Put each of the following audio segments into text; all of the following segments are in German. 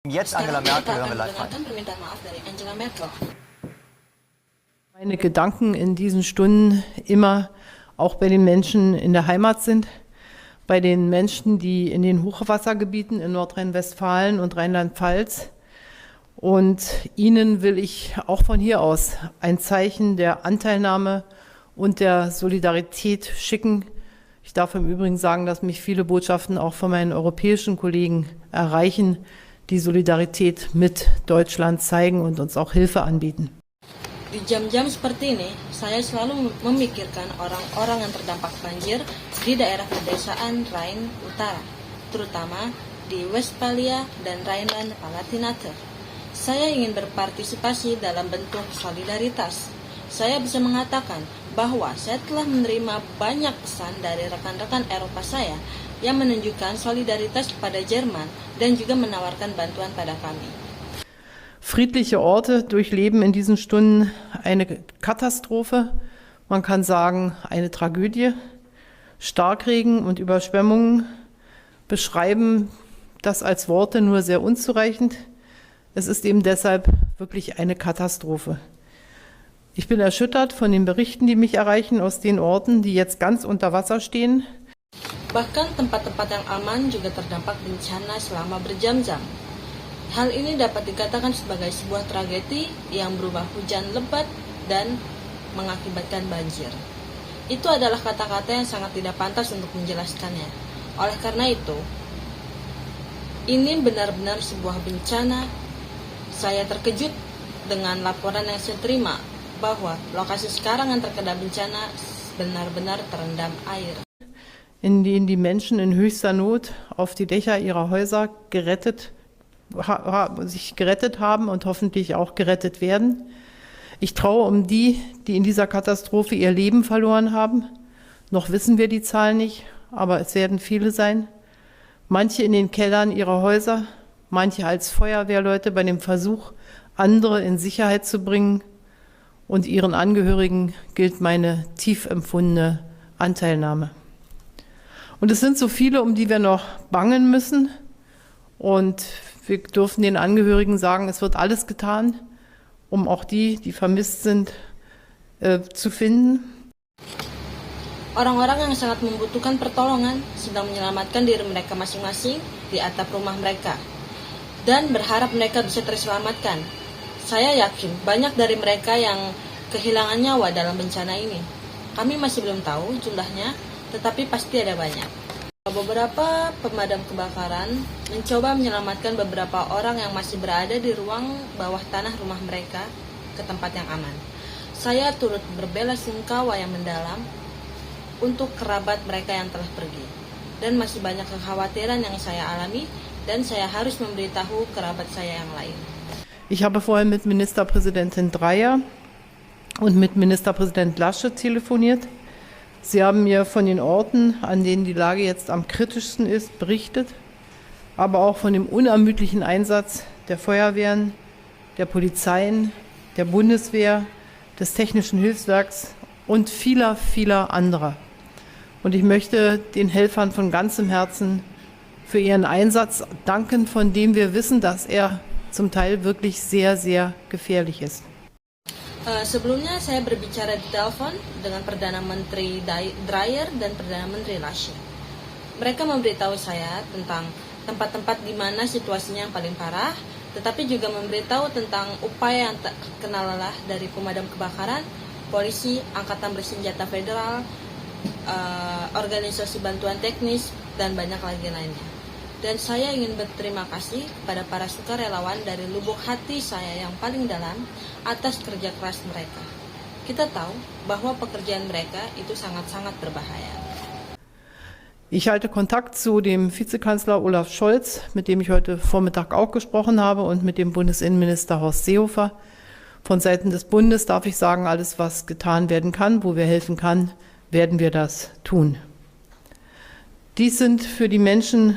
Jetzt Angela Merkel, hören wir live rein. Permintaan maaf dari Angela Merkel. Meine Gedanken in diesen Stunden immer auch bei den Menschen in der Heimat sind, bei den Menschen, die in den Hochwassergebieten in Nordrhein-Westfalen und Rheinland-Pfalz. Und ihnen will ich auch von hier aus ein Zeichen der Anteilnahme und der Solidarität schicken. Ich darf im Übrigen sagen, dass mich viele Botschaften auch von meinen europäischen Kollegen erreichen, die Solidarität mit Deutschland zeigen und uns auch Hilfe anbieten. Di jam-jam seperti ini, saya selalu memikirkan orang-orang yang terdampak banjir di daerah pedesaan Rhine Utara, terutama di Westphalia dan Rhineland-Palatinate. Saya ingin berpartisipasi dalam bentuk solidaritas. Saya bisa mengatakan bahwa saya telah menerima banyak pesan dari rekan-rekan Eropa saya yang menunjukkan solidaritas kepada Jerman dan juga menawarkan bantuan pada kami. Friedliche Orte durchleben in diesen Stunden eine Katastrophe, man kann sagen eine Tragödie. Starkregen und Überschwemmungen beschreiben das als Worte nur sehr unzureichend. Es ist eben deshalb wirklich eine Katastrophe. Ich bin erschüttert von den Berichten, die mich erreichen aus den Orten, die jetzt ganz unter Wasser stehen. Bahkan tempat-tempat yang aman juga terdampak bencana selama berjam-jam. Hal ini dapat dikatakan sebagai sebuah tragedi yang berubah hujan lebat dan mengakibatkan banjir. Itu adalah kata-kata yang sangat tidak pantas untuk menjelaskannya. Oleh karena itu, ini benar-benar sebuah bencana. Saya terkejut dengan laporan yang saya terima bahwa lokasi sekarang yang terkena bencana benar-benar terendam air. In denen die Menschen in höchster Not auf die Dächer ihrer Häuser sich gerettet haben und hoffentlich auch gerettet werden. Ich traue um die, die in dieser Katastrophe ihr Leben verloren haben. Noch wissen wir die Zahl nicht, aber es werden viele sein. Manche in den Kellern ihrer Häuser, manche als Feuerwehrleute bei dem Versuch, andere in Sicherheit zu bringen. Und ihren Angehörigen gilt meine tief empfundene Anteilnahme. Und es sind so viele, um die wir noch bangen müssen. Und wir dürfen den Angehörigen sagen, es wird alles getan, um auch die, die vermisst sind, zu finden. Orang-orang yang sangat membutuhkan pertolongan sedang menyelamatkan diri mereka masing-masing di atap rumah mereka dan berharap mereka bisa terselamatkan. Saya yakin banyak dari mereka yang kehilangan nyawa dalam bencana ini. Kami masih belum tahu jumlahnya, tetapi pasti ada banyak. Beberapa pemadam kebakaran mencoba menyelamatkan beberapa orang yang masih berada di ruang bawah tanah rumah mereka ke tempat yang aman. Saya turut berbelasungkawa yang mendalam untuk kerabat mereka yang telah pergi. Dan masih banyak kekhawatiran yang saya alami dan saya harus memberitahu kerabat saya yang lain. Ich habe vorhin mit Ministerpräsidentin Dreyer und mit Ministerpräsident Laschet telefoniert. Sie haben mir von den Orten, an denen die Lage jetzt am kritischsten ist, berichtet, aber auch von dem unermüdlichen Einsatz der Feuerwehren, der Polizeien, der Bundeswehr, des Technischen Hilfswerks und vieler, vieler anderer. Und ich möchte den Helfern von ganzem Herzen für ihren Einsatz danken, von dem wir wissen, dass er zum Teil wirklich sehr, sehr gefährlich ist. Sebelumnya saya berbicara di telepon dengan Perdana Menteri Dreyer dan Perdana Menteri Laschet. Mereka memberitahu saya tentang tempat-tempat di mana situasinya yang paling parah, tetapi juga memberitahu tentang upaya yang tak kenal lelah dari pemadam kebakaran, polisi, angkatan bersenjata federal, organisasi bantuan teknis, dan banyak lagi lainnya. Dan saya ingin berterima kasih kepada para sukarelawan dari lubuk hati saya yang paling dalam atas kerja keras mereka. Kita tahu bahwa pekerjaan mereka itu sangat-sangat berbahaya. Ich halte Kontakt zu dem Vizekanzler Olaf Scholz, mit dem ich heute Vormittag auch gesprochen habe, und mit dem Bundesinnenminister Horst Seehofer. Von Seiten des Bundes darf ich sagen, alles, was getan werden kann, wo wir helfen kann, werden wir das tun. Dies sind für die Menschen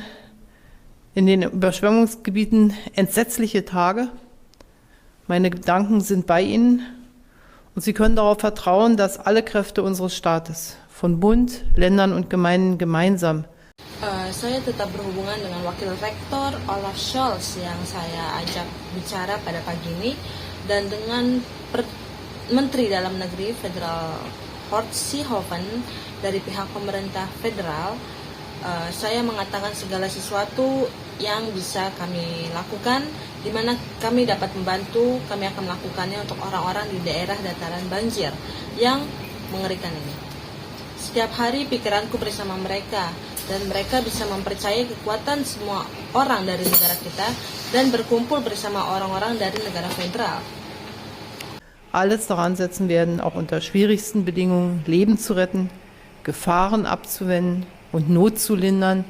in den Überschwemmungsgebieten entsetzliche Tage. Meine Gedanken sind bei Ihnen und Sie können darauf vertrauen, dass alle Kräfte unseres Staates, von Bund, Ländern und Gemeinden gemeinsam saya tetap berhubungan dengan Wakil Rektor Olaf Scholz yang saya ajak bicara pada pagi ini, dan dengan Menteri Dalam Negeri Federal Horst Seehofen dari pihak pemerintah federal. Saya mengatakan segala sesuatu yang bisa kami lakukan, di mana kami dapat membantu. Kami akan melakukannya untuk orang-orang di daerah dataran banjir yang mengerikan ini. Setiap hari pikiranku bersama mereka, dan mereka bisa mempercayai kekuatan semua orang dari negara kita dan berkumpul bersama orang-orang dari negara federal. Alles daran setzen werden, auch unter schwierigsten Bedingungen Leben zu retten, Gefahren abzuwenden und Not zu lindern.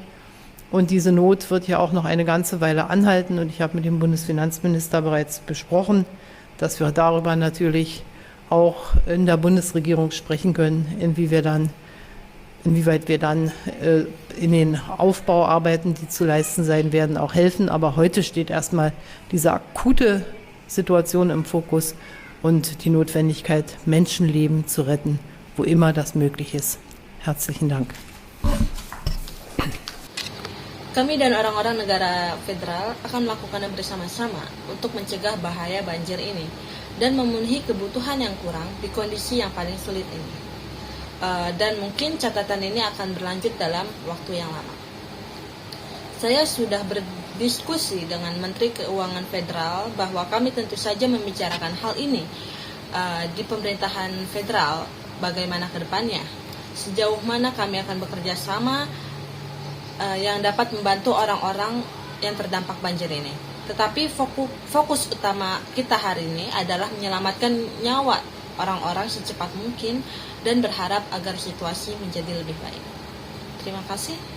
Und diese Not wird ja auch noch eine ganze Weile anhalten. Und ich habe mit dem Bundesfinanzminister bereits besprochen, dass wir darüber natürlich auch in der Bundesregierung sprechen können, inwieweit wir dann in den Aufbauarbeiten, die zu leisten sein werden, auch helfen. Aber heute steht erstmal diese akute Situation im Fokus und die Notwendigkeit, Menschenleben zu retten, wo immer das möglich ist. Herzlichen Dank. Kami dan orang-orang negara federal akan melakukannya bersama-sama untuk mencegah bahaya banjir ini dan memenuhi kebutuhan yang kurang di kondisi yang paling sulit ini. Dan mungkin catatan ini akan berlanjut dalam waktu yang lama. Saya sudah berdiskusi dengan Menteri Keuangan Federal bahwa kami tentu saja membicarakan hal ini di pemerintahan federal, bagaimana ke depannya, sejauh mana kami akan bekerja sama yang dapat membantu orang-orang yang terdampak banjir ini. Tetapi fokus utama kita hari ini adalah menyelamatkan nyawa orang-orang secepat mungkin dan berharap agar situasi menjadi lebih baik. Terima kasih.